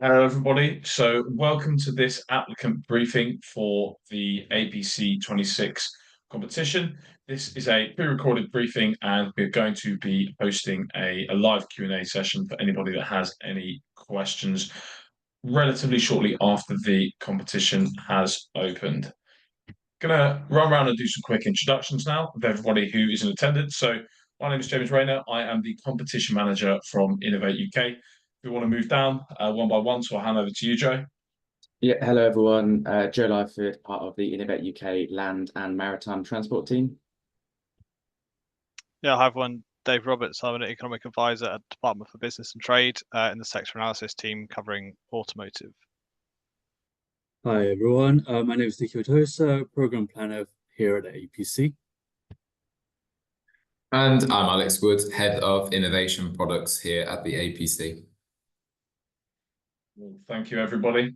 Hello, everybody. So, welcome to this applicant briefing for the APC26 competition. This is a pre-recorded briefing, and we're going to be hosting a live Q&A session for anybody that has any questions relatively shortly after the competition has opened. Gonna run around and do some quick introductions now of everybody who is in attendance. So, my name is James Rayner. I am the competition manager from Innovate UK. We want to move down one by one, so I'll hand over to you, Joe. Yeah, hello everyone. Joe Lyford, part of the Innovate UK Land and Maritime Transport team. Yeah, hi everyone. Dave Roberts. I'm an economic advisor at the Department for Business and Trade in the sector analysis team covering automotive. Hi everyone, my name is Nikhil Tosa, program planner here at APC. And I'm Alex Wood, head of innovation products here at the APC. Well, thank you, everybody.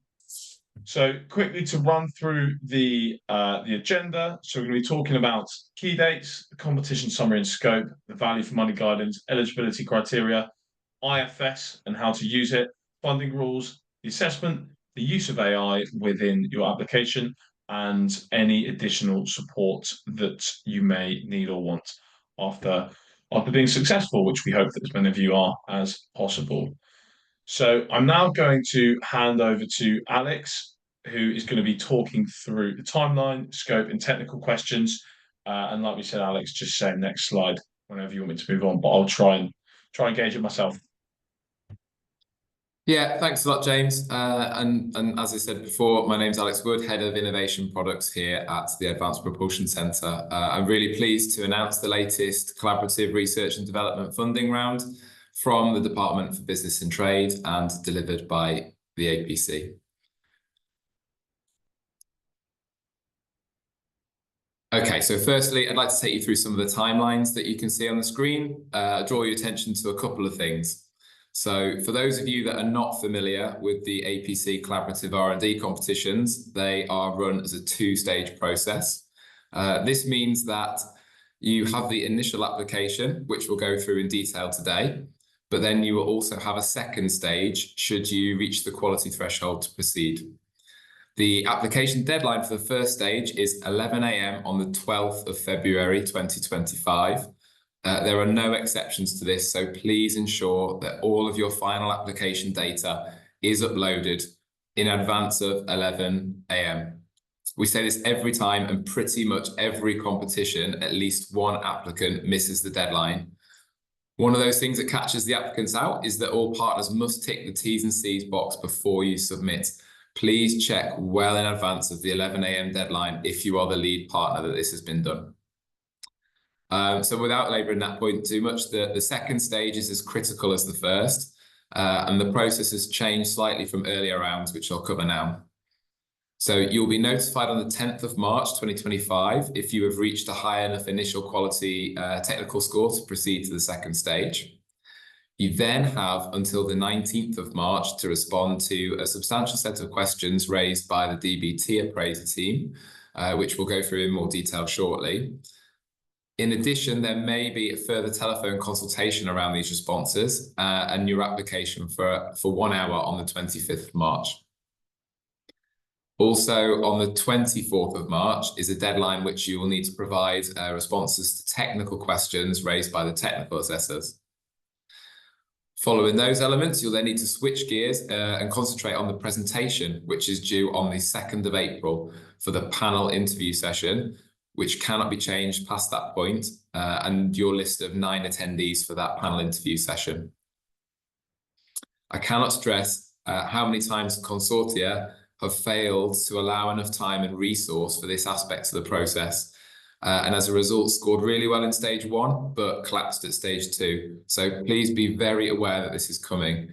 So quickly to run through the agenda. So we're going to be talking about key dates, the competition summary and scope, the value for money guidance, eligibility criteria, IFS and how to use it, funding rules, the assessment, the use of AI within your application, and any additional support that you may need or want after being successful, which we hope that as many of you are as possible. So I'm now going to hand over to Alex, who is going to be talking through the timeline, scope, and technical questions. And like we said, Alex, just say next slide whenever you want me to move on, but I'll try and engage it myself. Yeah, thanks a lot, James. And as I said before, my name's Alex Wood, head of innovation products here at the Advanced Propulsion Centre. I'm really pleased to announce the latest collaborative research and development funding round from the Department for Business and Trade and delivered by the APC. Okay, so firstly, I'd like to take you through some of the timelines that you can see on the screen. Draw your attention to a couple of things. So for those of you that are not familiar with the APC collaborative R&D competitions, they are run as a two-stage process. This means that you have the initial application, which we'll go through in detail today, but then you will also have a second stage should you reach the quality threshold to proceed. The application deadline for the first stage is 11 AM on the 12th of February 2025. There are no exceptions to this, so please ensure that all of your final application data is uploaded in advance of 11 AM. We say this every time, and pretty much every competition, at least one applicant misses the deadline. One of those things that catches the applicants out is that all partners must tick the T's and C's box before you submit. Please check well in advance of the 11 AM deadline if you are the lead partner that this has been done. So without labouring that point too much, the second stage is as critical as the first, and the process has changed slightly from earlier rounds, which I'll cover now. So you'll be notified on the 10th of March 2025 if you have reached a high enough initial quality technical score to proceed to the second stage. You then have until the 19th of March to respond to a substantial set of questions raised by the DBT appraiser team, which we'll go through in more detail shortly. In addition, there may be a further telephone consultation around these responses and your application for 1 hour on the 25th of March. Also, on the 24th of March is a deadline which you will need to provide responses to technical questions raised by the technical assessors. Following those elements, you'll then need to switch gears and concentrate on the presentation, which is due on the 2nd of April for the panel interview session, which cannot be changed past that point, and your list of 9 attendees for that panel interview session. I cannot stress how many times consortia have failed to allow enough time and resource for this aspect of the process, and as a result scored really well in stage 1, but collapsed at stage 2. So please be very aware that this is coming.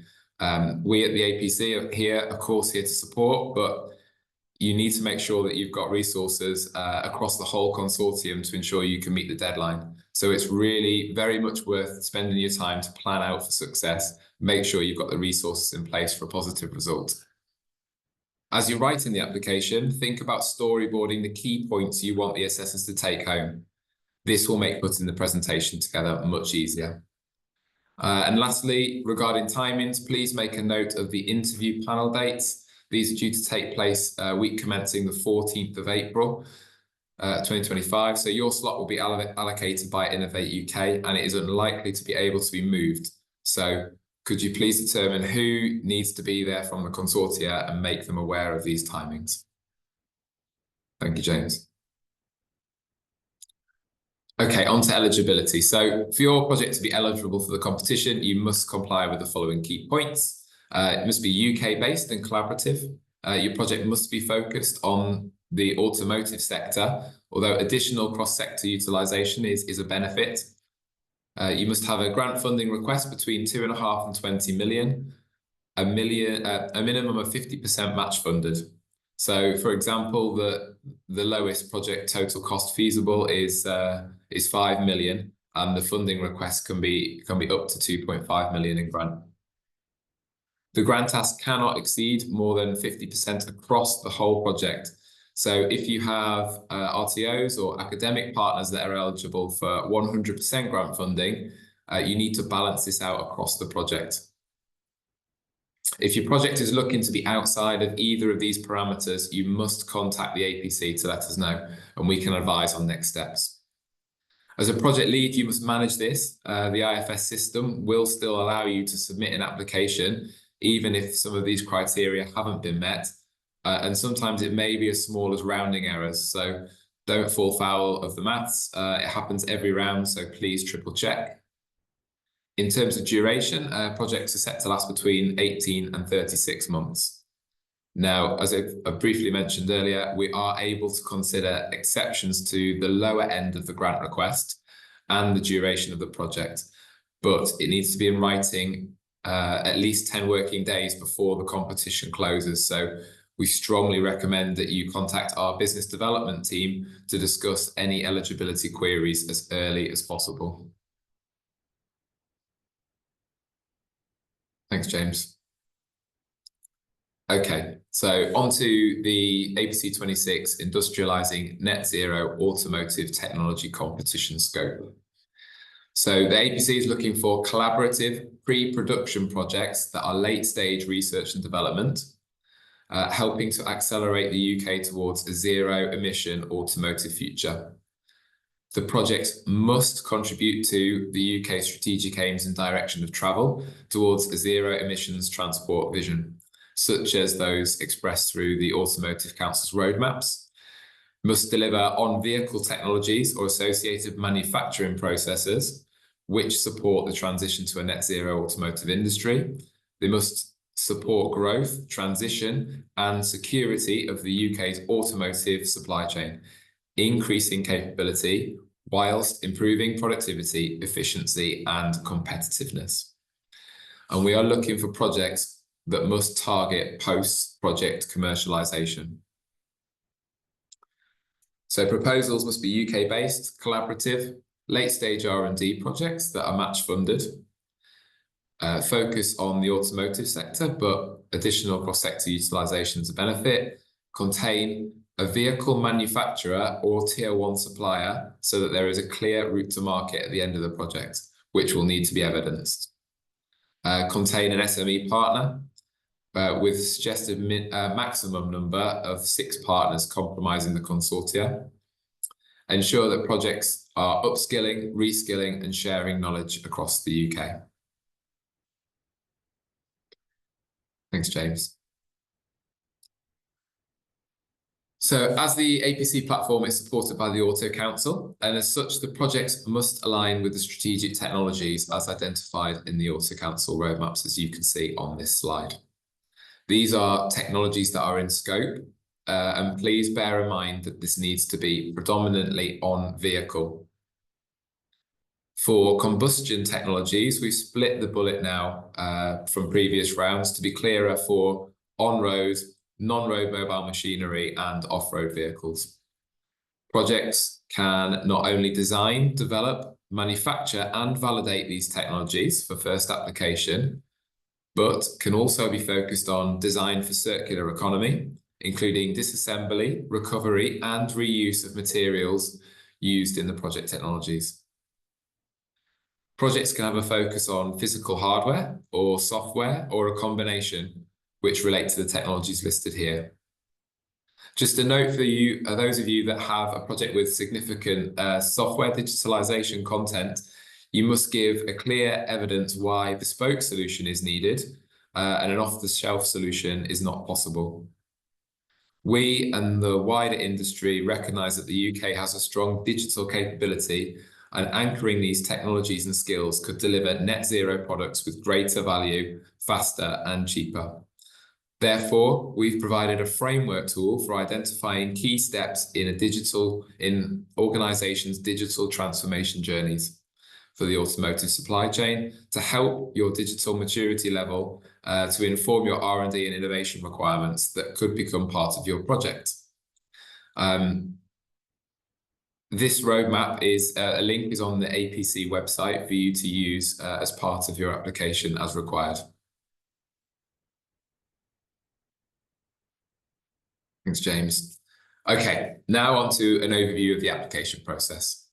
We at the APC are here, of course, here to support, but you need to make sure that you've got resources across the whole consortium to ensure you can meet the deadline. So it's really very much worth spending your time to plan out for success. Make sure you've got the resources in place for a positive result. As you're writing the application, think about storyboarding the key points you want the assessors to take home. This will make putting the presentation together much easier. And lastly, regarding timings, please make a note of the interview panel dates. These are due to take place week commencing the 14th of April, 2025. So your slot will be allocated by Innovate UK, and it is unlikely to be able to be moved. So could you please determine who needs to be there from the consortia and make them aware of these timings? Thank you, James. Okay, on to eligibility. So for your project to be eligible for the competition, you must comply with the following key points. It must be UK-based and collaborative. Your project must be focused on the automotive sector, although additional cross-sector utilisation is a benefit. You must have a grant funding request between 2.5 and 20 million, a minimum of 50% match funded. So, for example, the lowest project total cost feasible is 5 million, and the funding request can be up to 2.5 million in grant. The grant ask cannot exceed more than 50% across the whole project. So if you have RTOs or academic partners that are eligible for 100% grant funding, you need to balance this out across the project. If your project is looking to be outside of either of these parameters, you must contact the APC to let us know, and we can advise on next steps. As a project lead, you must manage this. The IFS system will still allow you to submit an application, even if some of these criteria haven't been met. And sometimes it may be as small as rounding errors. So don't fall foul of the maths. It happens every round, so please triple check. In terms of duration, projects are set to last between 18 and 36 months. Now, as I briefly mentioned earlier, we are able to consider exceptions to the lower end of the grant request and the duration of the project, but it needs to be in writing at least 10 working days before the competition closes. So we strongly recommend that you contact our business development team to discuss any eligibility queries as early as possible. Thanks, James. Okay, so on to the APC26 Industrialising Net Zero Automotive Technology Competition Scope. So the APC is looking for collaborative pre-production projects that are late-stage research and development, helping to accelerate the UK towards a zero-emission automotive future. The projects must contribute to the UK's strategic aims and direction of travel towards a zero-emissions transport vision, such as those expressed through the Automotive Council's roadmaps, must deliver on-vehicle technologies or associated manufacturing processes which support the transition to a net zero automotive industry. They must support growth, transition, and security of the UK's automotive supply chain, increasing capability whilst improving productivity, efficiency, and competitiveness. And we are looking for projects that must target post-project commercialisation. So proposals must be UK-based, collaborative, late-stage R&D projects that are match-funded, focus on the automotive sector, but additional cross-sector utilisation is a benefit, contain a vehicle manufacturer or tier 1 supplier so that there is a clear route to market at the end of the project, which will need to be evidenced. Contain an SME partner with suggested maximum number of 6 partners comprising the consortia. Ensure that projects are upskilling, reskilling, and sharing knowledge across the UK. Thanks, James. So as the APC platform is supported by the Auto Council, and as such, the projects must align with the strategic technologies as identified in the Auto Council roadmaps, as you can see on this slide. These are technologies that are in scope, and please bear in mind that this needs to be predominantly on vehicle. For combustion technologies, we've split the bullet now from previous rounds to be clearer for on-road, non-road mobile machinery, and off-road vehicles. Projects can not only design, develop, manufacture, and validate these technologies for first application, but can also be focused on design for circular economy, including disassembly, recovery, and reuse of materials used in the project technologies. Projects can have a focus on physical hardware or software or a combination, which relate to the technologies listed here. Just a note for you, those of you that have a project with significant software digitalization content, you must give a clear evidence why a bespoke solution is needed and an off-the-shelf solution is not possible. We and the wider industry recognise that the UK has a strong digital capability, and anchoring these technologies and skills could deliver net zero products with greater value, faster and cheaper. Therefore, we've provided a framework tool for identifying key steps in organisations' digital transformation journeys for the automotive supply chain to help your digital maturity level to inform your R&D and innovation requirements that could become part of your project. This roadmap is a link is on the APC website for you to use as part of your application as required. Thanks, James. Okay, now on to an overview of the application process.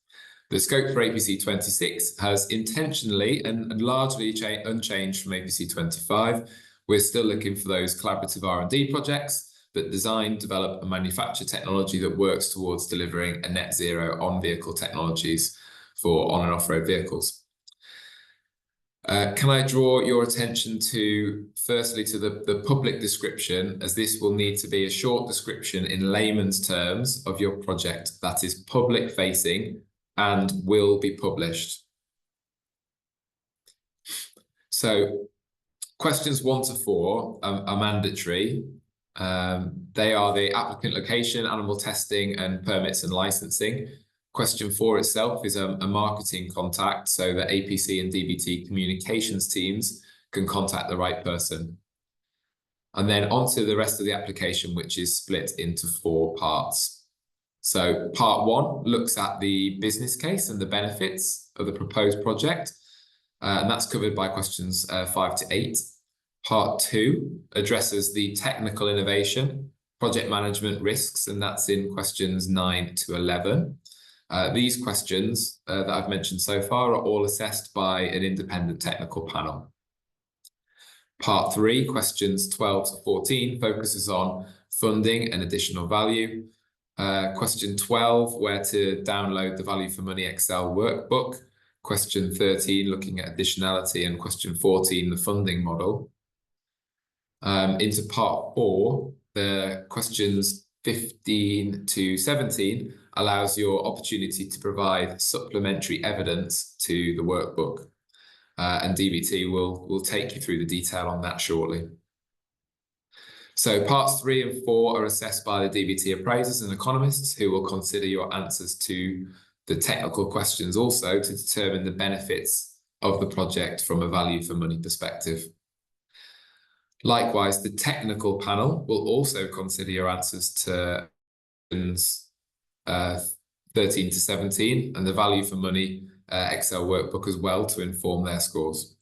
The scope for APC26 has intentionally and largely unchanged from APC25. We're still looking for those collaborative R&D projects that design, develop and manufacture technology that works towards delivering a net zero on-vehicle technologies for on and off-road vehicles. Can I draw your attention to, firstly, to the public description, as this will need to be a short description in layman's terms of your project that is public-facing and will be published. So questions 1 to 4 are mandatory. They are the applicant location, animal testing and permits and licensing. Question 4 itself is a marketing contact, so that APC and DBT communications teams can contact the right person. And then on to the rest of the application, which is split into 4 parts. So part 1 looks at the business case and the benefits of the proposed project, and that's covered by questions 5 to 8. Part 2 addresses the technical innovation, project management risks, and that's in questions 9 to 11. These questions that I've mentioned so far are all assessed by an independent technical panel. Part 3, questions 12 to 14, focuses on funding and additional value. Question 12, where to download the Value for Money Excel workbook. Question 13, looking at additionality, and question 14, the funding model. Into part 4, the questions 15 to 17 allows your opportunity to provide supplementary evidence to the workbook. And DBT will take you through the detail on that shortly. So parts 3 and 4 are assessed by the DBT appraisers and economists, who will consider your answers to the technical questions also to determine the benefits of the project from a value for money perspective. Likewise, the technical panel will also consider your answers to questions 13 to 17 and the Value for Money Excel workbook as well to inform their scores.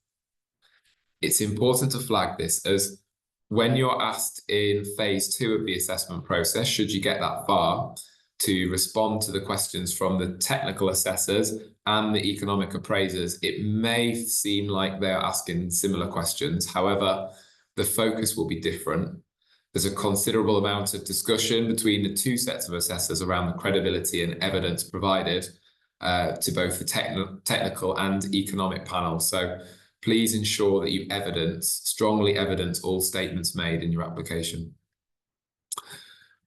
It's important to flag this, as when you're asked in phase 2 of the assessment process, should you get that far, to respond to the questions from the technical assessors and the economic appraisers, it may seem like they're asking similar questions. However, the focus will be different. There's a considerable amount of discussion between the 2 sets of assessors around the credibility and evidence provided to both the technical and economic panel. So please ensure that you strongly evidence all statements made in your application.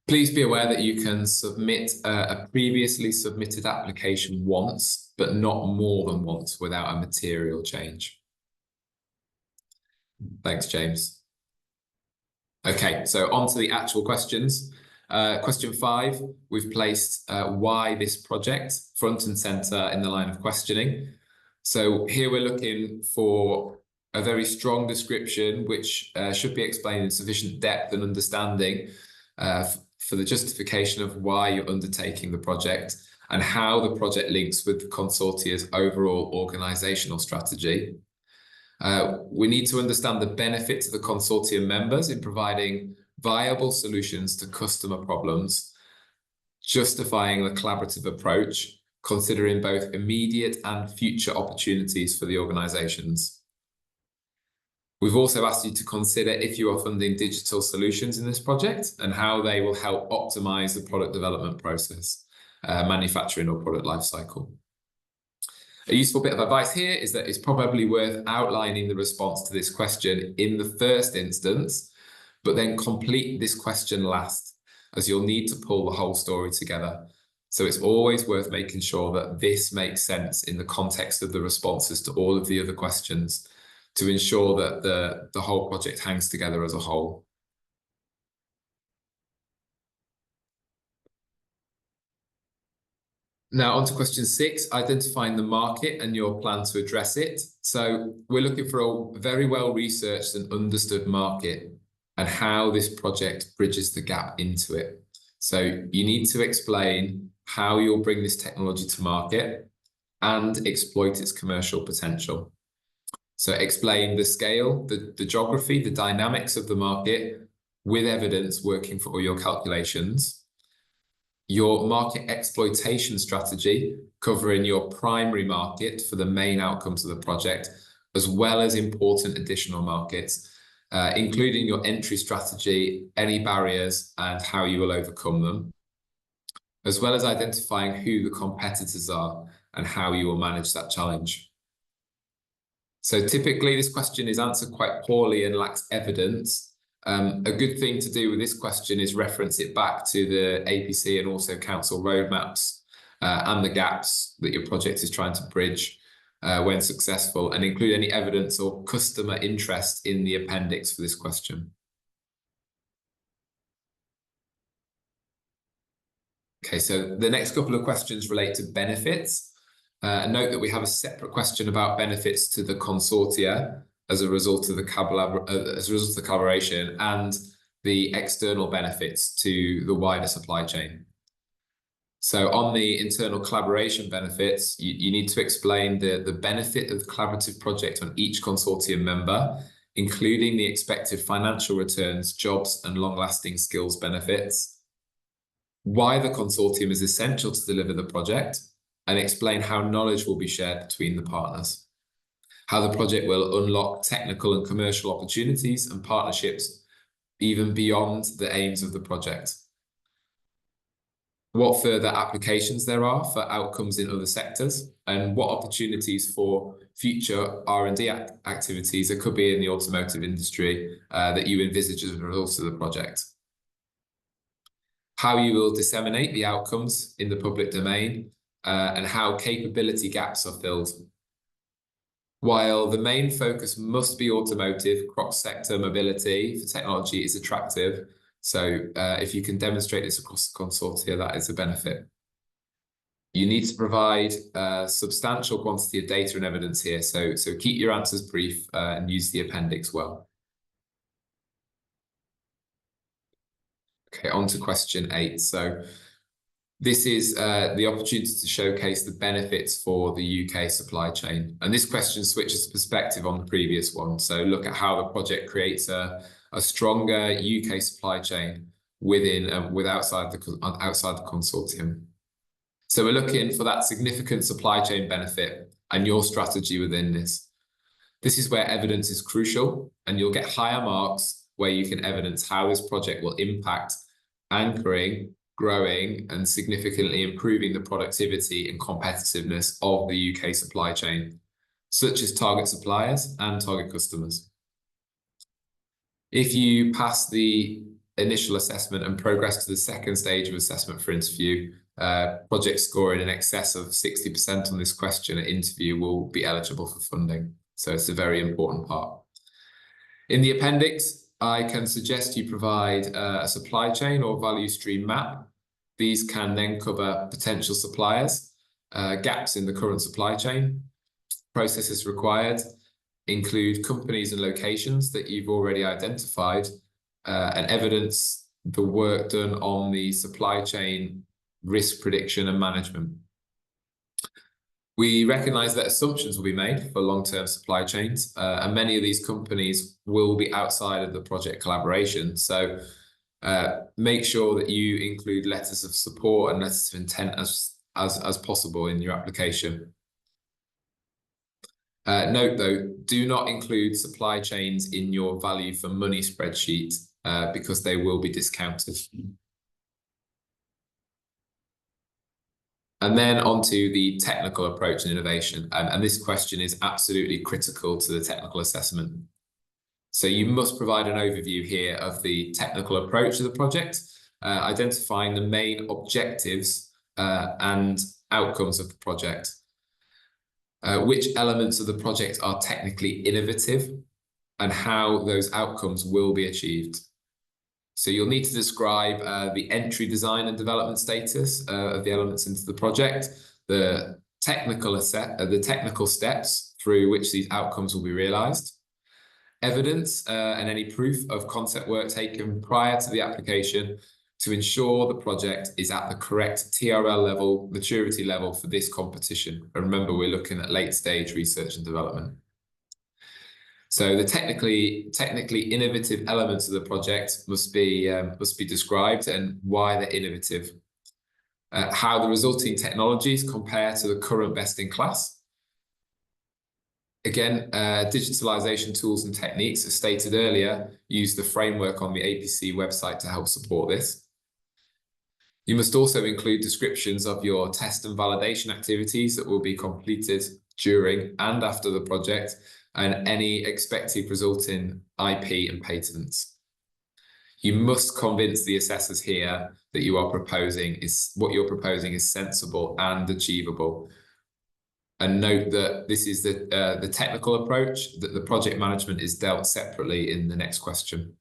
Please be aware that you can submit a previously submitted application once, but not more than once without a material change. Thanks, James. Okay, so on to the actual questions. Question 5, we've placed why this project front and center in the line of questioning. So here we're looking for a very strong description, which should be explained in sufficient depth and understanding for the justification of why you're undertaking the project and how the project links with the consortia's overall organisational strategy. We need to understand the benefit to the consortium members in providing viable solutions to customer problems, justifying the collaborative approach, considering both immediate and future opportunities for the organisations. We've also asked you to consider if you are funding digital solutions in this project and how they will help optimise the product development process, manufacturing or product lifecycle. A useful bit of advice here is that it's probably worth outlining the response to this question in the first instance, but then complete this question last, as you'll need to pull the whole story together. So it's always worth making sure that this makes sense in the context of the responses to all of the other questions to ensure that the whole project hangs together as a whole. Now on to question 6, identifying the market and your plan to address it. So we're looking for a very well-researched and understood market and how this project bridges the gap into it. So you need to explain how you'll bring this technology to market and exploit its commercial potential. So explain the scale, the geography, the dynamics of the market with evidence working for all your calculations. Your market exploitation strategy, covering your primary market for the main outcomes of the project, as well as important additional markets, including your entry strategy, any barriers, and how you will overcome them, as well as identifying who the competitors are and how you will manage that challenge. So typically this question is answered quite poorly and lacks evidence. A good thing to do with this question is reference it back to the APC and also council roadmaps and the gaps that your project is trying to bridge when successful, and include any evidence or customer interest in the appendix for this question. Okay, so the next couple of questions relate to benefits. Note that we have a separate question about benefits to the consortia as a result of the collaboration and the external benefits to the wider supply chain. So on the internal collaboration benefits, you need to explain the benefit of the collaborative project on each consortium member, including the expected financial returns, jobs, and long-lasting skills benefits, why the consortium is essential to deliver the project, and explain how knowledge will be shared between the partners, how the project will unlock technical and commercial opportunities and partnerships even beyond the aims of the project, what further applications there are for outcomes in other sectors, and what opportunities for future R&D activities there could be in the automotive industry that you envisage as a result of the project, how you will disseminate the outcomes in the public domain, and how capability gaps are filled. While the main focus must be automotive, cross-sector mobility for technology is attractive. So if you can demonstrate this across the consortia, that is a benefit. You need to provide a substantial quantity of data and evidence here. So keep your answers brief and use the appendix well. Okay, on to question 8. So this is the opportunity to showcase the benefits for the UK supply chain. And this question switches perspective on the previous one. So look at how the project creates a stronger UK supply chain within and outside the consortium. So we're looking for that significant supply chain benefit and your strategy within this. This is where evidence is crucial, and you'll get higher marks where you can evidence how this project will impact anchoring, growing, and significantly improving the productivity and competitiveness of the UK supply chain, such as target suppliers and target customers. If you pass the initial assessment and progress to the second stage of assessment for interview, project scoring in excess of 60% on this question at interview will be eligible for funding. So it's a very important part. In the appendix, I can suggest you provide a supply chain or value stream map. These can then cover potential suppliers, gaps in the current supply chain, processes required, include companies and locations that you've already identified, and evidence the work done on the supply chain risk prediction and management. We recognise that assumptions will be made for long-term supply chains, and many of these companies will be outside of the project collaboration. So make sure that you include letters of support and letters of intent as possible in your application. Note though, do not include supply chains in your value for money spreadsheet because they will be discounted. And then onto the technical approach and innovation. And this question is absolutely critical to the technical assessment. So you must provide an overview here of the technical approach to the project, identifying the main objectives and outcomes of the project. Which elements of the project are technically innovative and how those outcomes will be achieved. So you'll need to describe the entry design and development status of the elements into the project, the technical steps through which these outcomes will be realized, evidence and any proof of concept work taken prior to the application to ensure the project is at the correct TRL level, maturity level for this competition. And remember, we're looking at late stage research and development. So the technically innovative elements of the project must be described and why they're innovative. How the resulting technologies compare to the current best in class. Again, digitalization tools and techniques, as stated earlier, use the framework on the APC website to help support this. You must also include descriptions of your test and validation activities that will be completed during and after the project, and any expected resulting IP and patents. You must convince the assessors here that what you're proposing is sensible and achievable. And note that this is the technical approach, that the project management is dealt separately in the next question.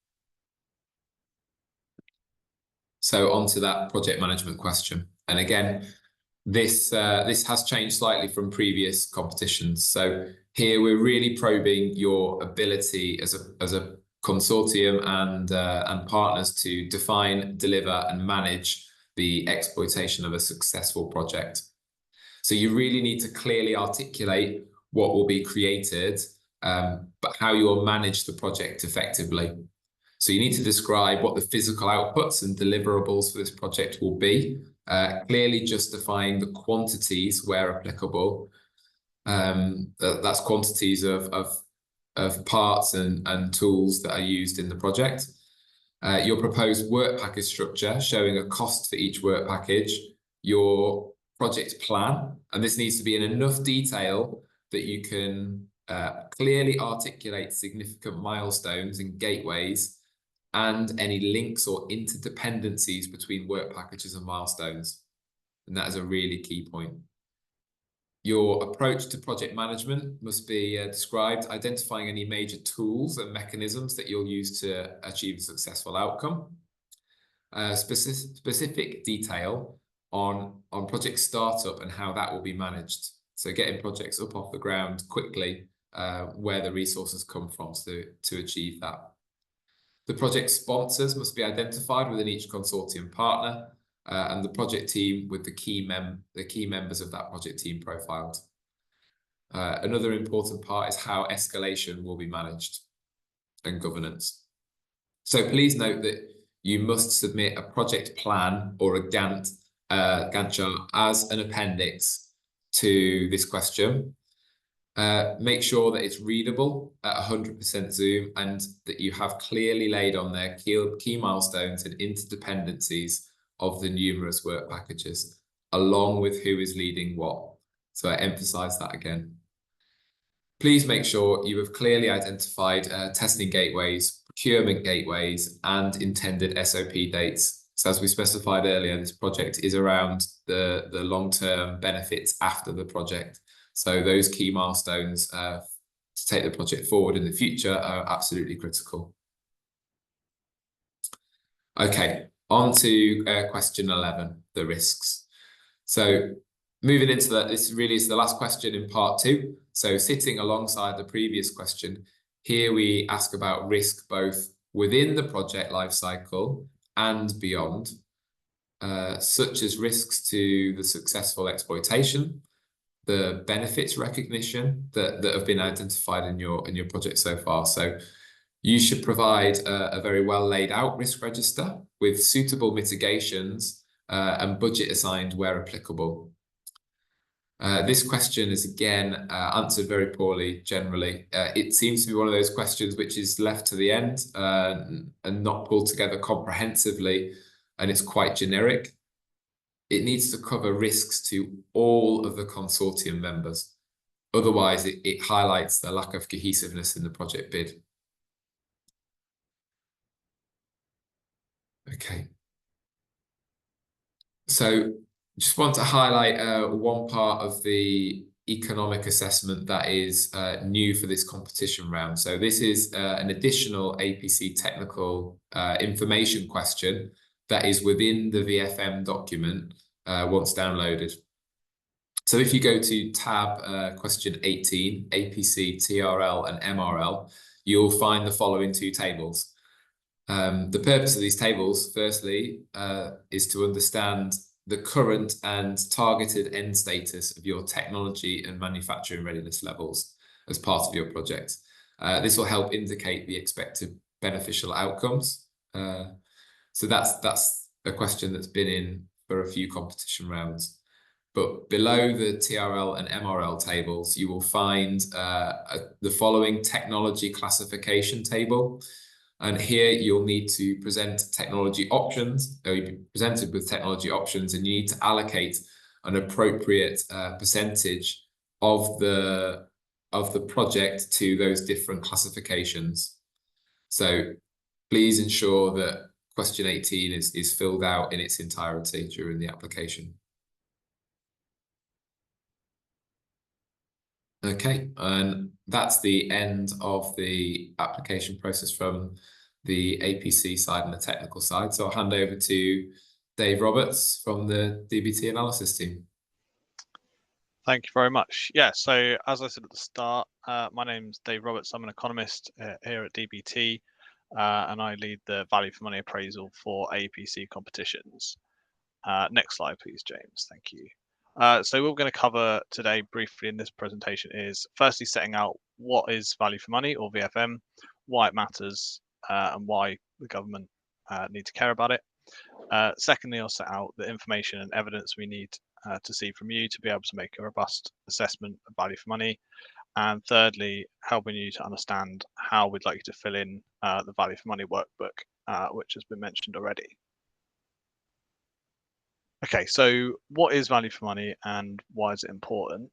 So on to that project management question. And again, this has changed slightly from previous competitions. So here we're really probing your ability as a consortium and partners to define, deliver, and manage the exploitation of a successful project. So you really need to clearly articulate what will be created, but how you will manage the project effectively. So you need to describe what the physical outputs and deliverables for this project will be, clearly justifying the quantities where applicable. That's quantities of parts and tools that are used in the project. Your proposed work package structure, showing a cost for each work package, your project plan, and this needs to be in enough detail that you can clearly articulate significant milestones and gateways and any links or interdependencies between work packages and milestones. And that is a really key point. Your approach to project management must be described, identifying any major tools and mechanisms that you'll use to achieve a successful outcome. Specific detail on project startup and how that will be managed. So getting projects up off the ground quickly, where the resources come from to achieve that. The project sponsors must be identified within each consortium partner, and the project team with the key members of that project team profiled. Another important part is how escalation will be managed and governance. So please note that you must submit a project plan or a Gantt chart as an appendix to this question. Make sure that it's readable at 100% zoom and that you have clearly laid on there key milestones and interdependencies of the numerous work packages, along with who is leading what. So I emphasize that again. Please make sure you have clearly identified testing gateways, procurement gateways, and intended SOP dates. So as we specified earlier, this project is around the long-term benefits after the project. So those key milestones to take the project forward in the future are absolutely critical. Okay, on to question 11, the risks. So moving into that, this really is the last question in part 2. So sitting alongside the previous question, here we ask about risk both within the project lifecycle and beyond, such as risks to the successful exploitation, the benefits recognition that have been identified in your project so far. So you should provide a very well laid out risk register with suitable mitigations and budget assigned where applicable. This question is again answered very poorly generally. It seems to be one of those questions which is left to the end and not pulled together comprehensively, and it's quite generic. It needs to cover risks to all of the consortium members. Otherwise, it highlights the lack of cohesiveness in the project bid. Okay. So just want to highlight one part of the economic assessment that is new for this competition round. So this is an additional APC technical information question that is within the VFM document once downloaded. So if you go to tab question 18, APC, TRL and MRL, you'll find the following two tables. The purpose of these tables, firstly, is to understand the current and targeted end status of your technology and manufacturing readiness levels as part of your project. This will help indicate the expected beneficial outcomes. So that's a question that's been in for a few competition rounds. But below the TRL and MRL tables, you will find the following technology classification table. And here you'll need to present technology options, or you'll be presented with technology options, and you need to allocate an appropriate percentage of the project to those different classifications. So please ensure that question 18 is filled out in its entirety during the application. Okay, and that's the end of the application process from the APC side and the technical side. So I'll hand over to Dave Roberts from the DBT analysis team. Thank you very much. Yeah, so as I said at the start, my name's Dave Roberts. I'm an economist here at DBT, and I lead the value for money appraisal for APC competitions. Next slide, please, James. Thank you. So what we're going to cover today briefly in this presentation is firstly setting out what is value for money or VFM, why it matters, and why the government need to care about it. Secondly, I'll set out the information and evidence we need to see from you to be able to make a robust assessment of value for money. And thirdly, helping you to understand how we'd like you to fill in the value for money workbook, which has been mentioned already. Okay, so what is value for money and why is it important?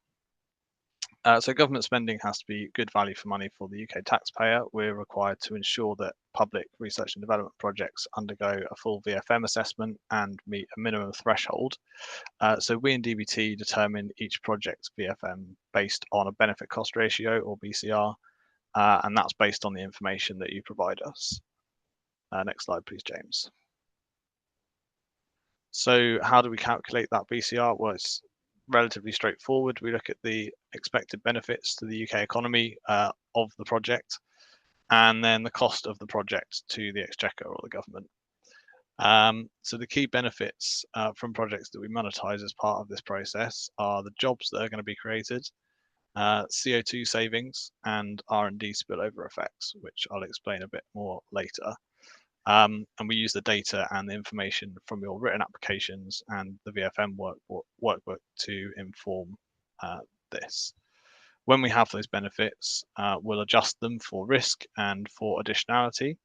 So government spending has to be good value for money for the UK taxpayer. We're required to ensure that public research and development projects undergo a full VFM assessment and meet a minimum threshold. So we in DBT determine each project's VFM based on a benefit cost ratio or BCR, and that's based on the information that you provide us. Next slide, please, James. So how do we calculate that BCR? Well, it's relatively straightforward. We look at the expected benefits to the UK economy of the project, and then the cost of the project to the Exchequer or the government. So the key benefits from projects that we monetize as part of this process are the jobs that are going to be created, CO2 savings, and R&D spillover effects, which I'll explain a bit more later. And we use the data and the information from your written applications and the VFM workbook to inform this. When we have those benefits, we'll adjust them for risk and for additionality.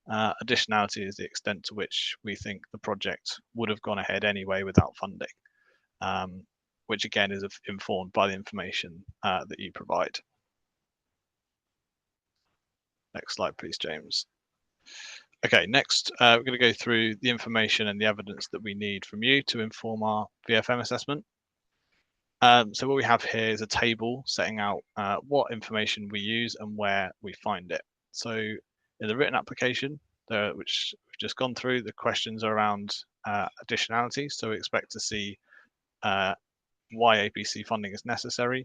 Additionality is the extent to which we think the project would have gone ahead anyway without funding, which again is informed by the information that you provide. Next slide, please, James. Okay, next, we're going to go through the information and the evidence that we need from you to inform our VFM assessment. So what we have here is a table setting out what information we use and where we find it. So in the written application, which we've just gone through, the questions are around additionality. So we expect to see why APC funding is necessary.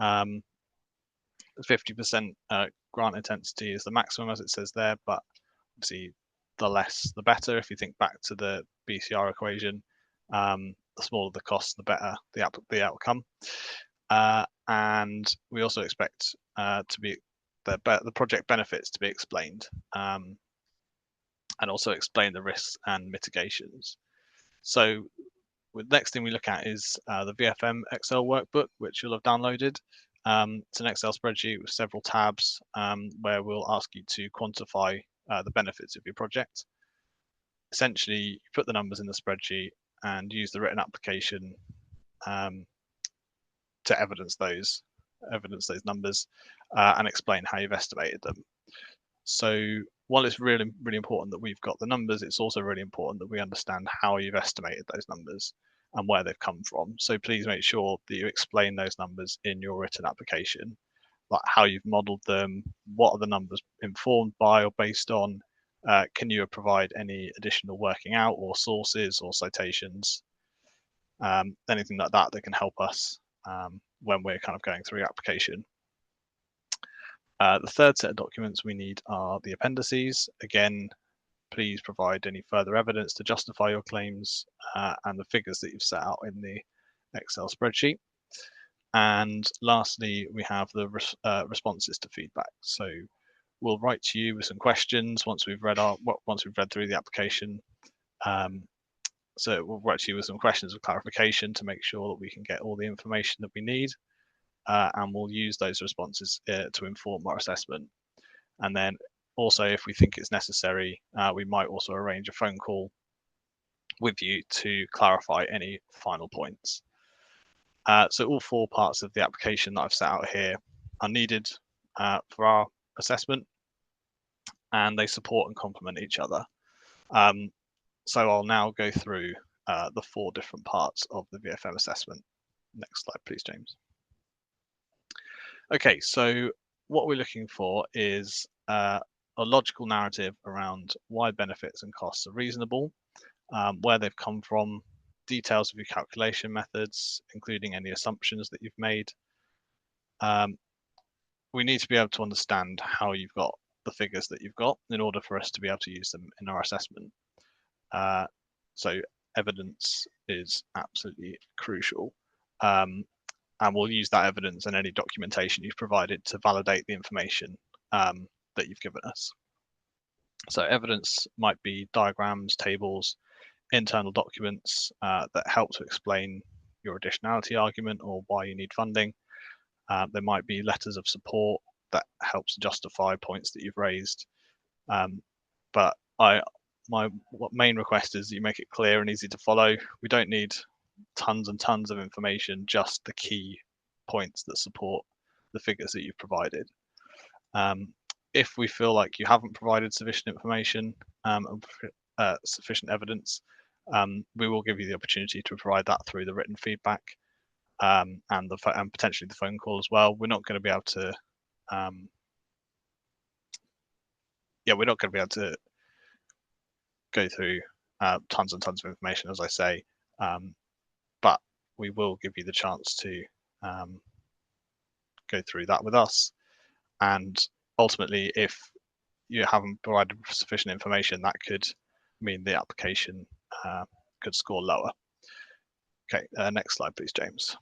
50% grant intensity is the maximum, as it says there, but obviously the less the better. If you think back to the BCR equation, the smaller the cost, the better the outcome. And we also expect to be the project benefits to be explained, and also explain the risks and mitigations. So The next thing we look at is the VFM Excel workbook, which you'll have downloaded. It's an Excel spreadsheet with several tabs where we'll ask you to quantify the benefits of your project. Essentially, you put the numbers in the spreadsheet and use the written application to evidence those numbers and explain how you've estimated them. So while it's really important that we've got the numbers, it's also really important that we understand how you've estimated those numbers and where they've come from. So please make sure that you explain those numbers in your written application, like how you've modeled them, what are the numbers informed by or based on, can you provide any additional working out or sources or citations, anything like that that can help us when we're kind of going through your application. The third set of documents we need are the appendices. Again, please provide any further evidence to justify your claims and the figures that you've set out in the Excel spreadsheet. And lastly, we have the responses to feedback. So we'll write to you with some questions once we've read through the application. So we'll write to you with some questions of clarification to make sure that we can get all the information that we need. And we'll use those responses to inform our assessment. And then also, if we think it's necessary, we might also arrange a phone call with you to clarify any final points. So all four parts of the application that I've set out here are needed for our assessment, and they support and complement each other. So I'll now go through the four different parts of the VFM assessment. Next slide, please, James. Okay, so what we're looking for is a logical narrative around why benefits and costs are reasonable, where they've come from, details of your calculation methods, including any assumptions that you've made. We need to be able to understand how you've got the figures that you've got in order for us to be able to use them in our assessment. So evidence is absolutely crucial. And we'll use that evidence and any documentation you've provided to validate the information that you've given us. So evidence might be diagrams, tables, internal documents that help to explain your additionality argument or why you need funding. There might be letters of support that helps justify points that you've raised. But my main request is that you make it clear and easy to follow. We don't need tons and tons of information, just the key points that support the figures that you've provided. If we feel like you haven't provided sufficient information and sufficient evidence, we will give you the opportunity to provide that through the written feedback and potentially the phone call as well. We're not going to be able to we're not going to be able to go through tons and tons of information, as I say, but we will give you the chance to go through that with us. And ultimately, if you haven't provided sufficient information, that could mean the application could score lower. Okay, next slide, please, James.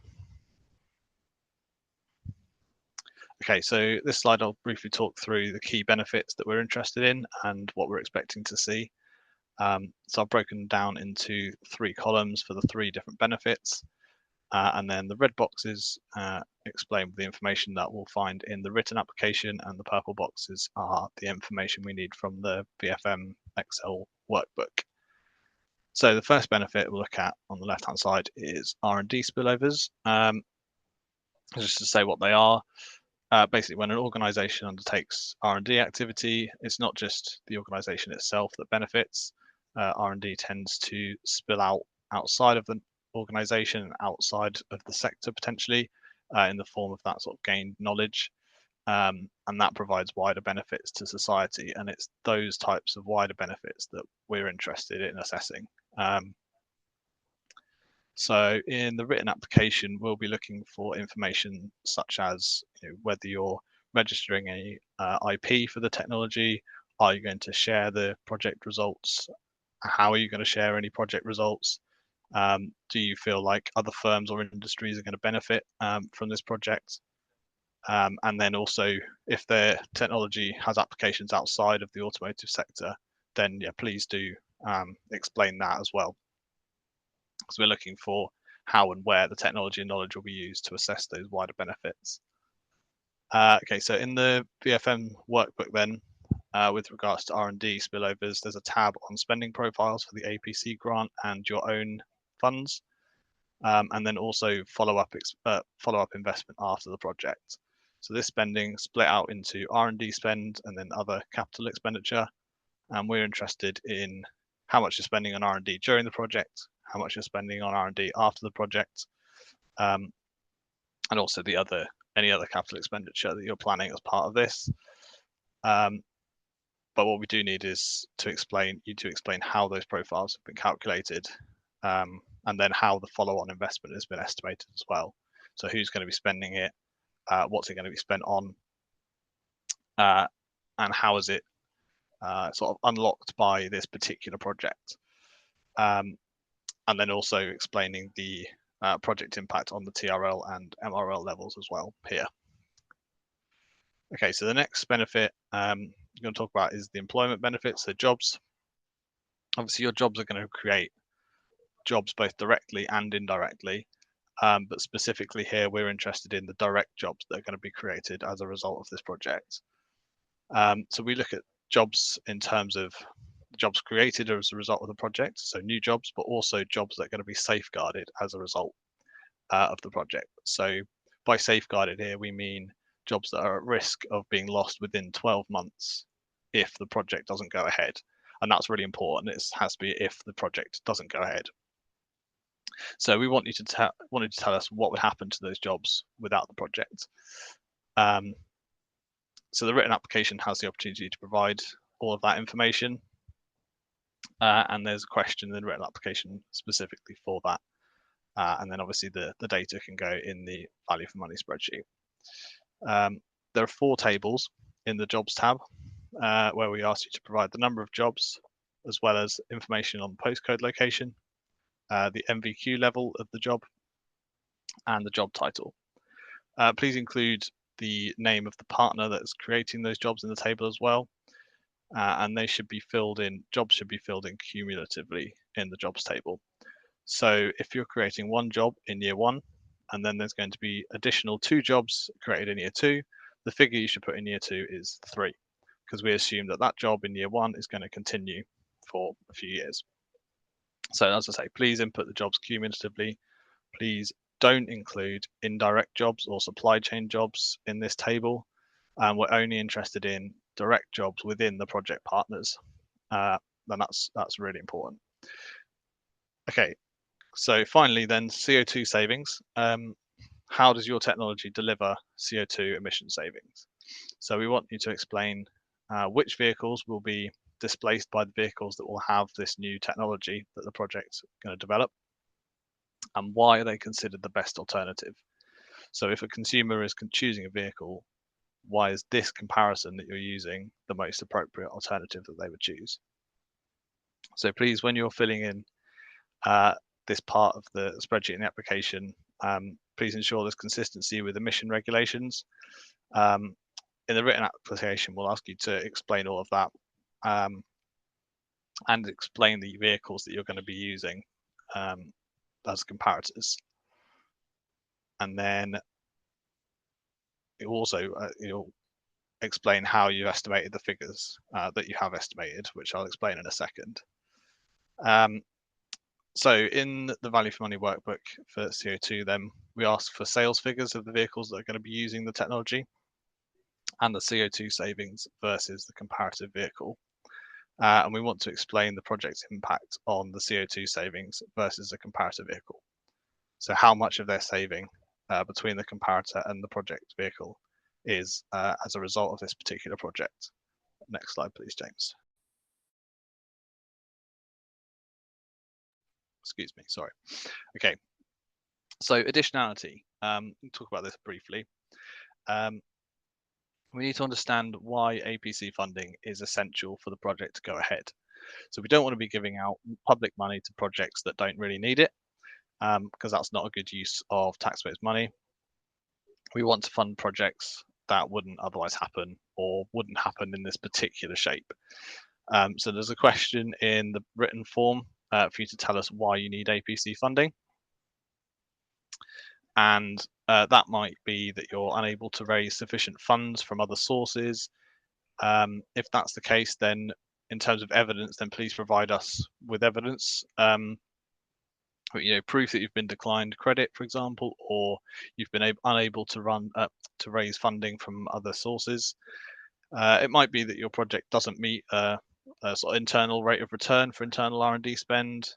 Okay, so this slide, I'll briefly talk through the key benefits that we're interested in and what we're expecting to see. So I've broken down into 3 columns for the 3 different benefits. And then the red boxes explain the information that we'll find in the written application, and the purple boxes are the information we need from the VFM Excel workbook. So the first benefit we'll look at on the left-hand side is R&D spillovers. Just to say what they are, basically when an organization undertakes R&D activity, it's not just the organization itself that benefits. R&D tends to spill out outside of the organization, outside of the sector potentially, in the form of that sort of gained knowledge, and that provides wider benefits to society, and it's those types of wider benefits that we're interested in assessing. So in the written application, we'll be looking for information such as whether you're registering any IP for the technology, are you going to share the project results, how are you going to share any project results, do you feel like other firms or industries are going to benefit from this project? And then also, if their technology has applications outside of the automotive sector, then please do explain that as well. because we're looking for how and where the technology and knowledge will be used to assess those wider benefits. Okay, so in the VFM workbook then, with regards to R&D spillovers, there's a tab on spending profiles for the APC grant and your own funds, and then also follow-up investment after the project. So this spending split out into R&D spend and then other capital expenditure, and we're interested in how much you're spending on R&D during the project, how much you're spending on R&D after the project, and also any other capital expenditure that you're planning as part of this. But what we do need is to explain how those profiles have been calculated, and then how the follow-on investment has been estimated as well. So who's going to be spending it, what's it going to be spent on, and how is it sort of unlocked by this particular project, and then also explaining the project impact on the TRL and MRL levels as well here. Okay, so the next benefit I'm going to talk about is the employment benefits, so jobs. Obviously, your jobs are going to create jobs both directly and indirectly, but specifically here, we're interested in the direct jobs that are going to be created as a result of this project. So we look at jobs in terms of jobs created as a result of the project, so new jobs, but also jobs that are going to be safeguarded as a result of the project. So by safeguarded here, we mean jobs that are at risk of being lost within 12 months if the project doesn't go ahead. And that's really important. It has to be if the project doesn't go ahead. So we want you to tell us what would happen to those jobs without the project. So the written application has the opportunity to provide all of that information. And there's a question in the written application specifically for that. And then obviously the data can go in the value for money spreadsheet. There are 4 tables in the jobs tab where we ask you to provide the number of jobs as well as information on postcode location, the MVQ level of the job, and the job title. Please include the name of the partner that's creating those jobs in the table as well, and jobs should be filled in cumulatively in the jobs table. So if you're creating 1 job in year 1, and then there's going to be additional 2 jobs created in year 2, the figure you should put in year 2 is 3, because we assume that job in year 1 is going to continue for a few years. So as I say, please input the jobs cumulatively. Please don't include indirect jobs or supply chain jobs in this table. And we're only interested in direct jobs within the project partners. Then that's really important. Okay, so finally then CO2 savings. How does your technology deliver CO2 emission savings? So we want you to explain which vehicles will be displaced by the vehicles that will have this new technology that the project's going to develop, and why are they considered the best alternative. So if a consumer is choosing a vehicle, why is this comparison that you're using the most appropriate alternative that they would choose? So please, when you're filling in this part of the spreadsheet in the application, please ensure there's consistency with emission regulations. In the written application, we'll ask you to explain all of that and explain the vehicles that you're going to be using as comparators. And then you'll explain how you estimated the figures that you have estimated, which I'll explain in a second. So in the value for money workbook for CO2, then we ask for sales figures of the vehicles that are going to be using the technology and the CO2 savings versus the comparative vehicle. And we want to explain the project's impact on the CO2 savings versus the comparative vehicle. So how much of their saving between the comparator and the project vehicle is as a result of this particular project. Next slide, please, James. Excuse me, sorry. Okay, so additionality. We'll talk about this briefly. We need to understand why APC funding is essential for the project to go ahead. So we don't want to be giving out public money to projects that don't really need it, because that's not a good use of taxpayers' money. We want to fund projects that wouldn't otherwise happen or wouldn't happen in this particular shape. So there's a question in the written form for you to tell us why you need APC funding. And that might be that you're unable to raise sufficient funds from other sources. If that's the case, then in terms of evidence, then please provide us with evidence. Proof that you've been declined credit, for example, or you've been unable to raise funding from other sources. It might be that your project doesn't meet a sort of internal rate of return for internal R&D spend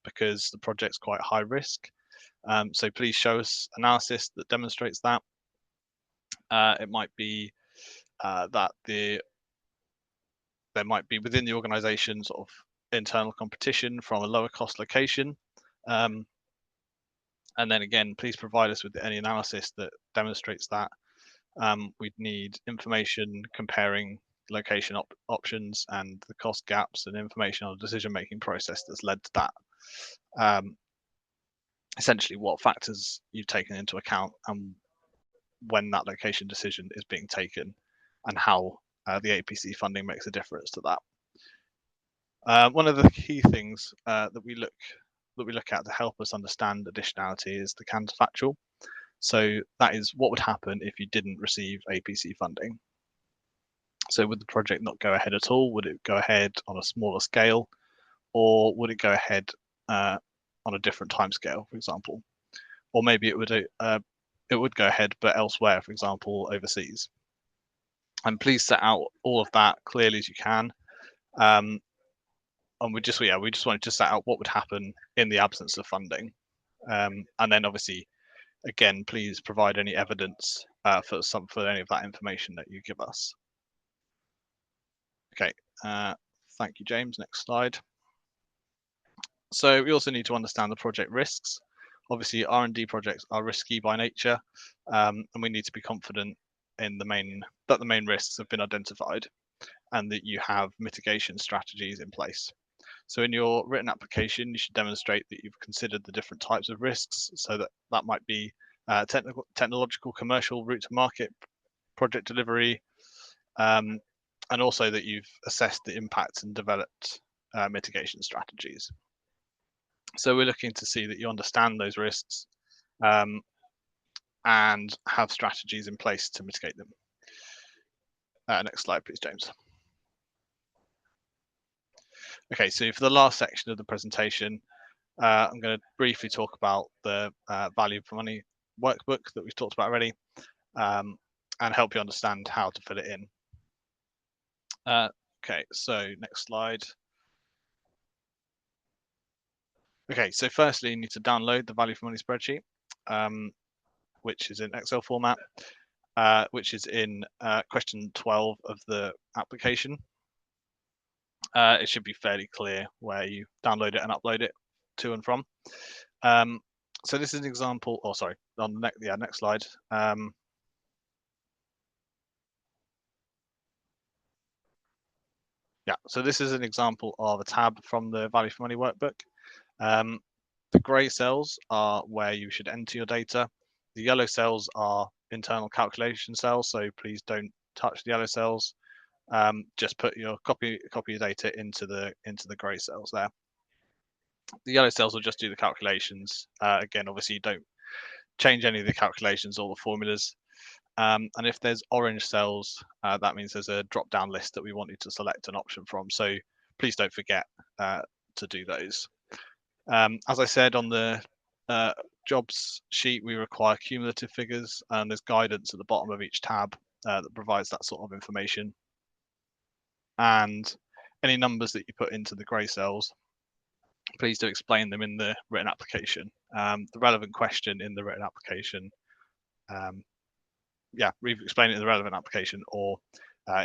because the project's quite high risk. So please show us analysis that demonstrates that. It might be that there might be within the organisation sort of internal competition from a lower cost location. And then again, please provide us with any analysis that demonstrates that. We'd need information comparing location options and the cost gaps, and information on the decision-making process that's led to that. Essentially, what factors you've taken into account and when that location decision is being taken, and how the APC funding makes a difference to that. One of the key things that we look at to help us understand additionality is the counterfactual. So that is what would happen if you didn't receive APC funding. So would the project not go ahead at all? Would it go ahead on a smaller scale, or would it go ahead on a different time scale, for example? Or maybe it would go ahead but elsewhere, for example, overseas. And please set out all of that clearly as you can. And we just wanted to set out what would happen in the absence of funding. And then obviously, again, please provide any evidence for any of that information that you give us. Okay, thank you, James. Next slide. So we also need to understand the project risks. Obviously, R&D projects are risky by nature, and we need to be confident in that the main risks have been identified and that you have mitigation strategies in place. So in your written application, you should demonstrate that you've considered the different types of risks. So that might be technological, commercial, route to market, project delivery, and also that you've assessed the impacts and developed mitigation strategies. So we're looking to see that you understand those risks and have strategies in place to mitigate them. Next slide, please, James. Okay, so for the last section of the presentation, I'm going to briefly talk about the value for money workbook that we've talked about already, and help you understand how to fill it in. Okay, so next slide. Okay, so firstly, you need to download the value for money spreadsheet, which is in Excel format, which is in question 12 of the application. It should be fairly clear where you download it and upload it to and from. So this is an example, on the next slide. Yeah, so this is an example of a tab from the value for money workbook. The grey cells are where you should enter your data. The yellow cells are internal calculation cells, so please don't touch the yellow cells. Just put your copy your data into the grey cells there. The yellow cells will just do the calculations. Again, obviously, you don't change any of the calculations or the formulas. And if there's orange cells, that means there's a drop-down list that we want you to select an option from. So please don't forget to do those. As I said, on the jobs sheet, we require cumulative figures, and there's guidance at the bottom of each tab that provides that sort of information. And any numbers that you put into the grey cells, please do explain them in the written application. The relevant question in the written application, we've explained it in the relevant application or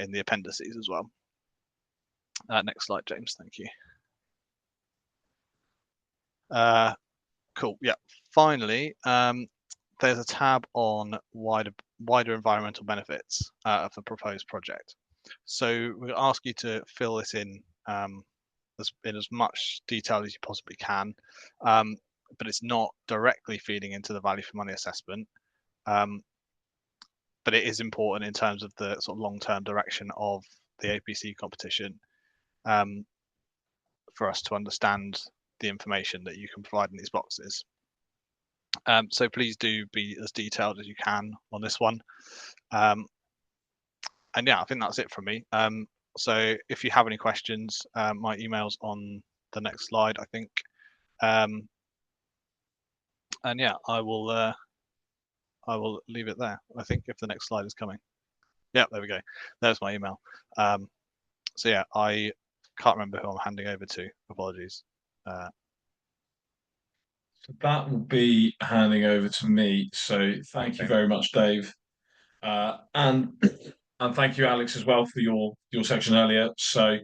in the appendices as well. Next slide, James, thank you. Cool, yeah, finally, there's a tab on wider environmental benefits of the proposed project. So we'll ask you to fill this in as much detail as you possibly can, but it's not directly feeding into the value for money assessment, but it is important in terms of the sort of long-term direction of the APC competition. for us to understand the information that you can provide in these boxes. So please do be as detailed as you can on this one. And yeah, I think that's it from me. So if you have any questions, my email's on the next slide, I think. And yeah, I will leave it there. I think if the next slide is coming. Yeah, there we go. There's my email. So yeah, I can't remember who I'm handing over to. Apologies. So that will be handing over to me. So thank you very much, Dave. And thank you, Alex, as well for your section earlier. So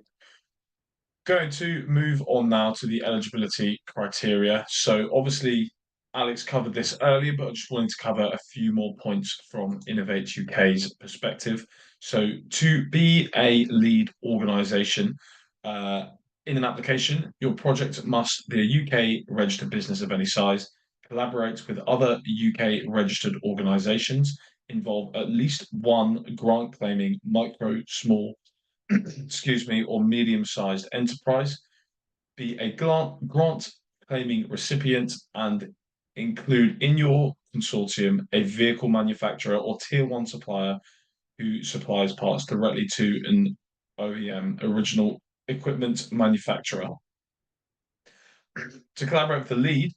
going to move on now to the eligibility criteria. So obviously, Alex covered this earlier, but I just wanted to cover a few more points from Innovate UK's perspective. So to be a lead organisation in an application, your project must be a UK registered business of any size, collaborate with other UK registered organisations, involve at least one grant claiming micro, small, excuse me, or medium-sized enterprise, be a grant claiming recipient, and include in your consortium a vehicle manufacturer or tier one supplier who supplies parts directly to an OEM, original equipment manufacturer. To collaborate with the lead,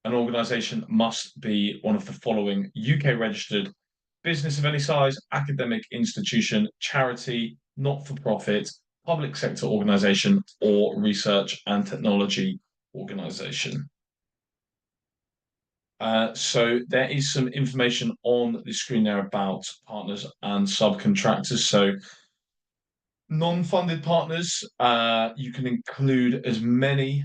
an organisation must be one of the following: UK registered business of any size, academic institution, charity, not-for-profit, public sector organisation, or research and technology organisation. So there is some information on the screen there about partners and subcontractors. So non-funded partners, you can include as many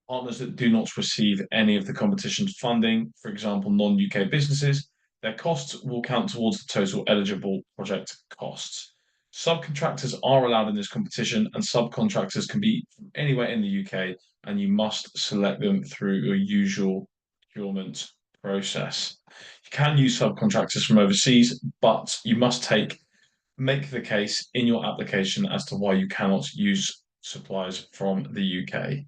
partners that do not receive any of the competition's funding, for example, non-UK businesses. Their costs will count towards the total eligible project costs. Subcontractors are allowed in this competition, and subcontractors can be from anywhere in the UK, and you must select them through your usual procurement process. You can use subcontractors from overseas, but you must make the case in your application as to why you cannot use suppliers from the UK.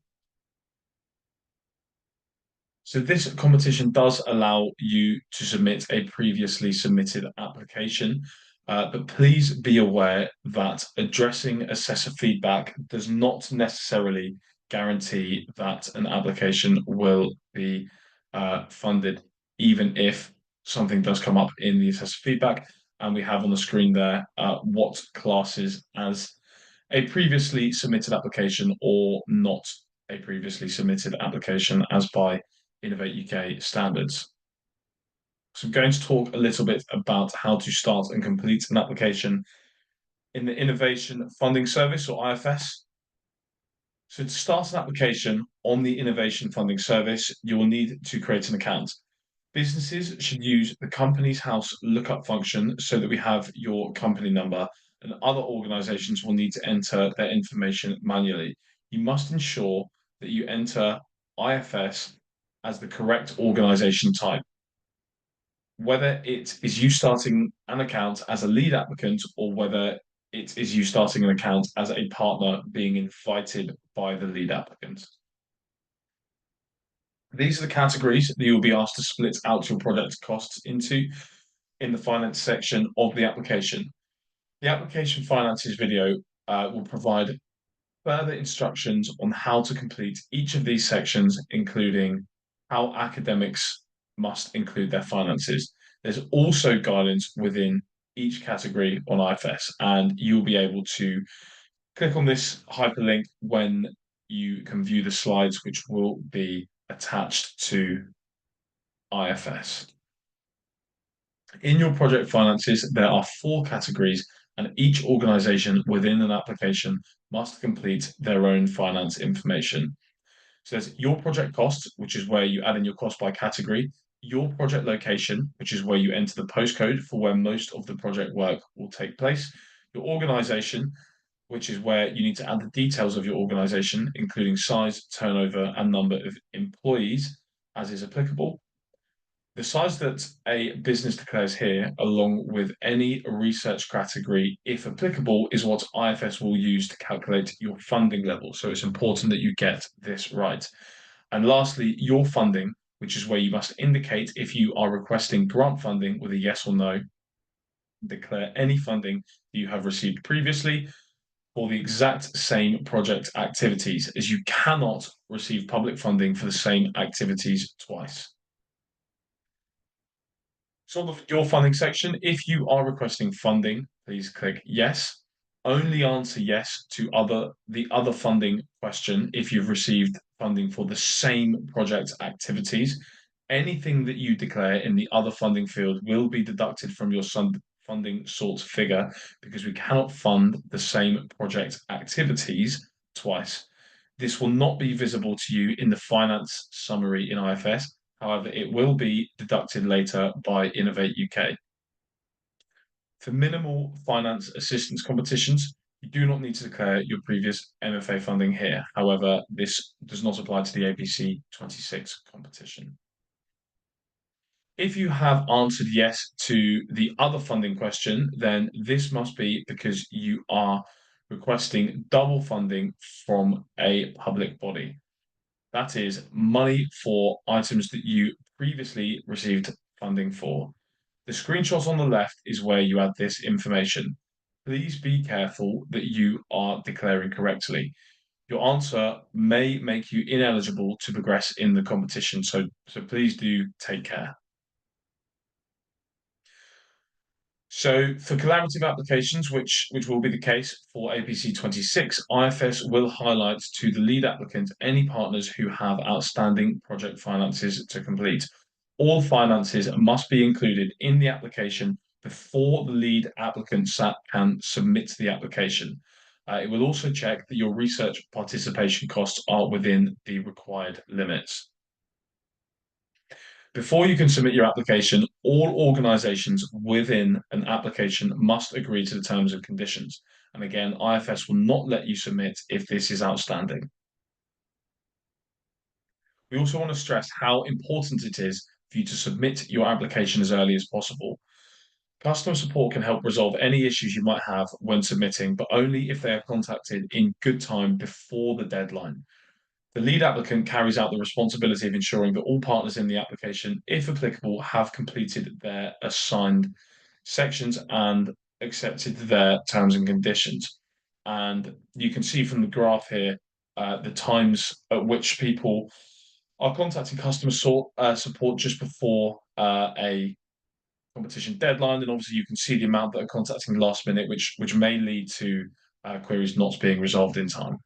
So this competition does allow you to submit a previously submitted application, but please be aware that addressing assessor feedback does not necessarily guarantee that an application will be funded, even if something does come up in the assessor feedback. And we have on the screen there what classes as a previously submitted application or not a previously submitted application as by Innovate UK standards. So I'm going to talk a little bit about how to start and complete an application in the Innovation Funding Service, or IFS. So to start an application on the Innovation Funding Service, you will need to create an account. Businesses should use the Companies House lookup function so that we have your company number, and other organisations will need to enter their information manually. You must ensure that you enter IFS as the correct organisation type. Whether it is you starting an account as a lead applicant or whether it is you starting an account as a partner being invited by the lead applicant. These are the categories that you'll be asked to split out your project costs into in the finance section of the application. The application finances video will provide further instructions on how to complete each of these sections, including how academics must include their finances. There's also guidance within each category on IFS, and you'll be able to click on this hyperlink when you can view the slides, which will be attached to IFS. In your project finances, there are 4 categories, and each organisation within an application must complete their own finance information. So there's your project cost, which is where you add in your cost by category, your project location, which is where you enter the postcode for where most of the project work will take place, your organisation, which is where you need to add the details of your organisation, including size, turnover, and number of employees, as is applicable. The size that a business declares here, along with any research category, if applicable, is what IFS will use to calculate your funding level. So it's important that you get this right. And lastly, your funding, which is where you must indicate if you are requesting grant funding with a yes or no. Declare any funding that you have received previously for the exact same project activities, as you cannot receive public funding for the same activities twice. So on your funding section, if you are requesting funding, please click yes. Only answer yes to the other funding question if you've received funding for the same project activities. Anything that you declare in the other funding field will be deducted from your funding source figure, because we cannot fund the same project activities twice. This will not be visible to you in the finance summary in IFS. However, it will be deducted later by Innovate UK. For minimal finance assistance competitions, you do not need to declare your previous MFA funding here. However, this does not apply to the APC26 competition. If you have answered yes to the other funding question, then this must be because you are requesting double funding from a public body. That is money for items that you previously received funding for. The screenshot on the left is where you add this information. Please be careful that you are declaring correctly. Your answer may make you ineligible to progress in the competition, so please do take care. So for collaborative applications, which will be the case for APC26, IFS will highlight to the lead applicant any partners who have outstanding project finances to complete. All finances must be included in the application before the lead applicant can submit the application. It will also check that your research participation costs are within the required limits. Before you can submit your application, all organisations within an application must agree to the terms and conditions. And again, IFS will not let you submit if this is outstanding. We also want to stress how important it is for you to submit your application as early as possible. Customer support can help resolve any issues you might have when submitting, but only if they are contacted in good time before the deadline. The lead applicant carries out the responsibility of ensuring that all partners in the application, if applicable, have completed their assigned sections and accepted their terms and conditions. And you can see from the graph here the times at which people are contacting customer support just before a competition deadline. And obviously you can see the amount that are contacting last minute, which may lead to queries not being resolved in time.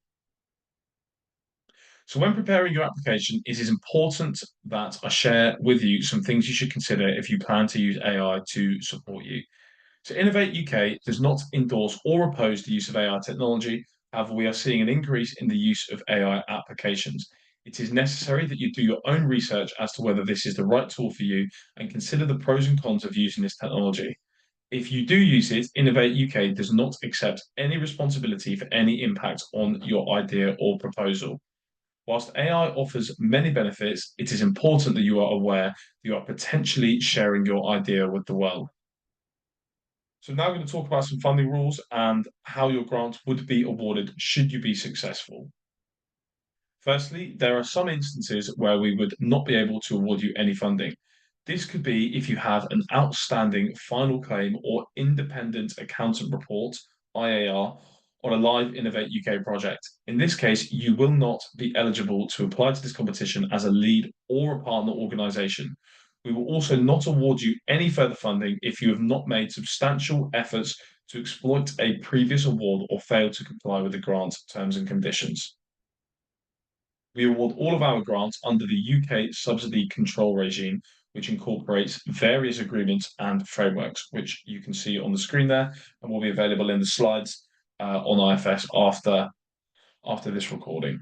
So when preparing your application, it is important that I share with you some things you should consider if you plan to use AI to support you. So Innovate UK does not endorse or oppose the use of AI technology. However, we are seeing an increase in the use of AI applications. It is necessary that you do your own research as to whether this is the right tool for you and consider the pros and cons of using this technology. If you do use it, Innovate UK does not accept any responsibility for any impact on your idea or proposal. Whilst AI offers many benefits, it is important that you are aware that you are potentially sharing your idea with the world. So now we're going to talk about some funding rules and how your grant would be awarded should you be successful. Firstly, there are some instances where we would not be able to award you any funding. This could be if you have an outstanding final claim or independent accountant report, IAR, on a live Innovate UK project. In this case, you will not be eligible to apply to this competition as a lead or a partner organisation. We will also not award you any further funding if you have not made substantial efforts to exploit a previous award or fail to comply with the grant terms and conditions. We award all of our grants under the UK subsidy control regime, which incorporates various agreements and frameworks, which you can see on the screen there and will be available in the slides on IFS after this recording.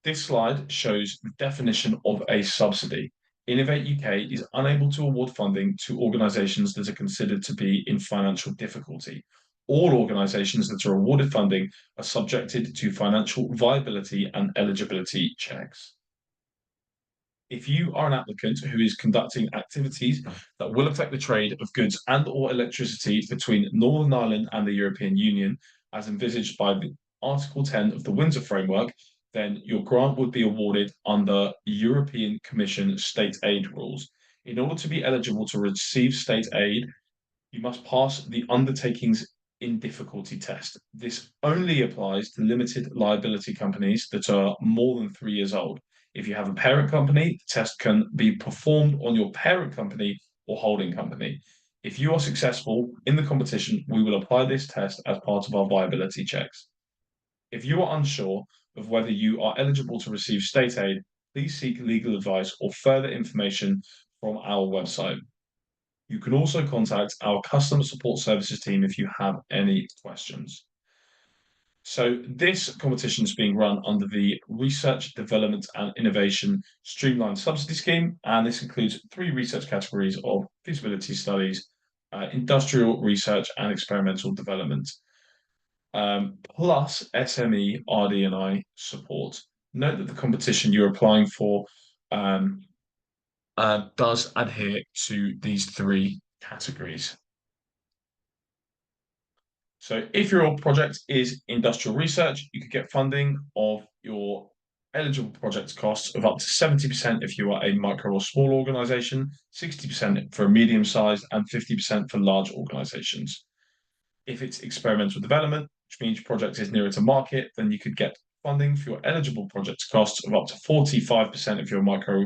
This slide shows the definition of a subsidy. Innovate UK is unable to award funding to organisations that are considered to be in financial difficulty. All organisations that are awarded funding are subjected to financial viability and eligibility checks. If you are an applicant who is conducting activities that will affect the trade of goods and or electricity between Northern Ireland and the European Union, as envisaged by the Article 10 of the Windsor Framework, then your grant would be awarded under European Commission state aid rules. In order to be eligible to receive state aid, you must pass the undertakings in difficulty test. This only applies to limited liability companies that are more than 3 years old. If you have a parent company, the test can be performed on your parent company or holding company. If you are successful in the competition, we will apply this test as part of our viability checks. If you are unsure of whether you are eligible to receive state aid, please seek legal advice or further information from our website. You can also contact our customer support services team if you have any questions. So this competition is being run under the Research, Development and Innovation Streamlined Subsidy Scheme, and this includes 3 research categories of feasibility studies, industrial research and experimental development, plus SME, RD&I support. Note that the competition you're applying for does adhere to these 3 categories. So if your project is industrial research, you could get funding of your eligible project costs of up to 70% if you are a micro or small organisation, 60% for a medium-sized, and 50% for large organisations. If it's experimental development, which means your project is nearer to market, then you could get funding for your eligible project costs of up to 45% if you're a micro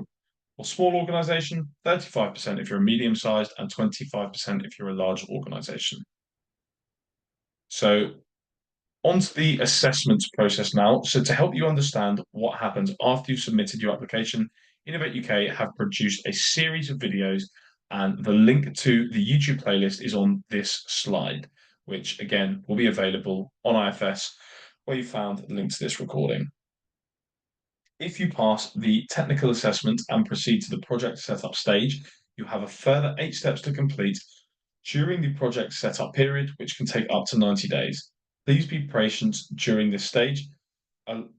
or small organisation, 35% if you're a medium-sized, and 25% if you're a large organisation. So onto the assessment process now. So to help you understand what happens after you've submitted your application, Innovate UK have produced a series of videos, and the link to the YouTube playlist is on this slide, which again will be available on IFS, where you found the link to this recording. If you pass the technical assessment and proceed to the project setup stage, you have a further 8 steps to complete during the project setup period, which can take up to 90 days. Please be patient during this stage.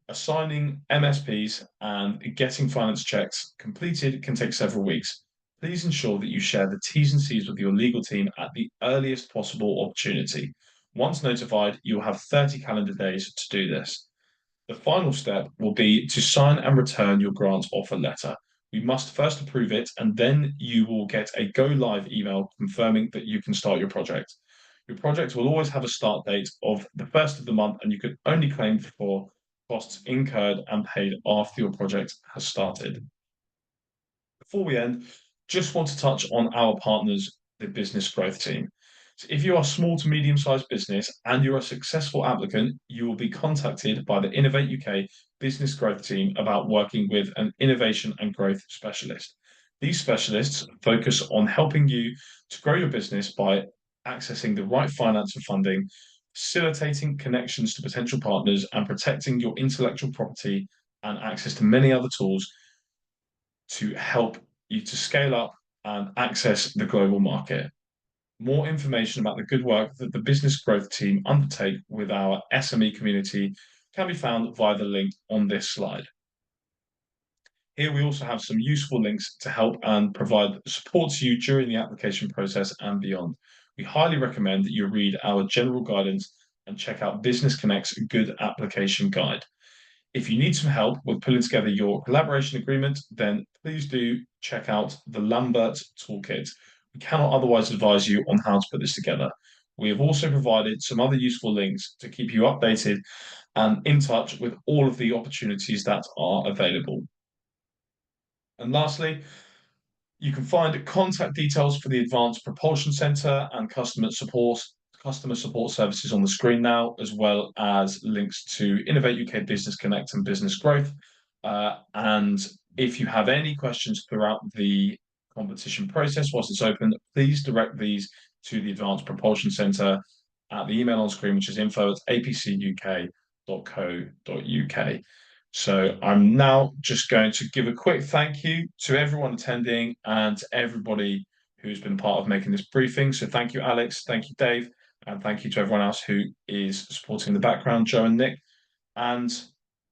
Assigning MSPs and getting finance checks completed can take several weeks. Please ensure that you share the T's and C's with your legal team at the earliest possible opportunity. Once notified, you will have 30 calendar days to do this. The final step will be to sign and return your grant offer letter. We must first approve it, and then you will get a go live email confirming that you can start your project. Your project will always have a start date of the 1st of the month, and you can only claim for costs incurred and paid after your project has started. Before we end, just want to touch on our partners, the business growth team. So if you are a small to medium-sized business and you're a successful applicant, you will be contacted by the Innovate UK business growth team about working with an innovation and growth specialist. These specialists focus on helping you to grow your business by accessing the right finance and funding, facilitating connections to potential partners, and protecting your intellectual property and access to many other tools to help you to scale up and access the global market. More information about the good work that the business growth team undertake with our SME community can be found via the link on this slide. Here we also have some useful links to help and provide support to you during the application process and beyond. We highly recommend that you read our general guidance and check out Business Connect's Good Application Guide. If you need some help with pulling together your collaboration agreement, then please do check out the Lambert Toolkit. We cannot otherwise advise you on how to put this together. We have also provided some other useful links to keep you updated and in touch with all of the opportunities that are available. And lastly, you can find contact details for the Advanced Propulsion Centre and customer support services on the screen now, as well as links to Innovate UK Business Connect and Business Growth. And if you have any questions throughout the competition process whilst it's open, please direct these to the Advanced Propulsion Centre at the email on screen, which is info@apcuk.co.uk. So I'm now just going to give a quick thank you to everyone attending and to everybody who's been part of making this briefing. So thank you, Alex, thank you, Dave, and thank you to everyone else who is supporting the background, Joe and Nick. And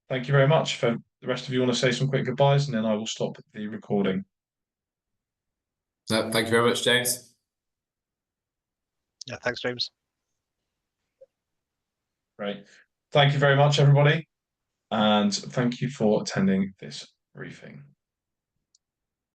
thank you very much for the rest of you want to say some quick goodbyes, and then I will stop the recording. So, thank you very much, James. Yeah, thanks, James. Great. Thank you very much, everybody. And thank you for attending this briefing.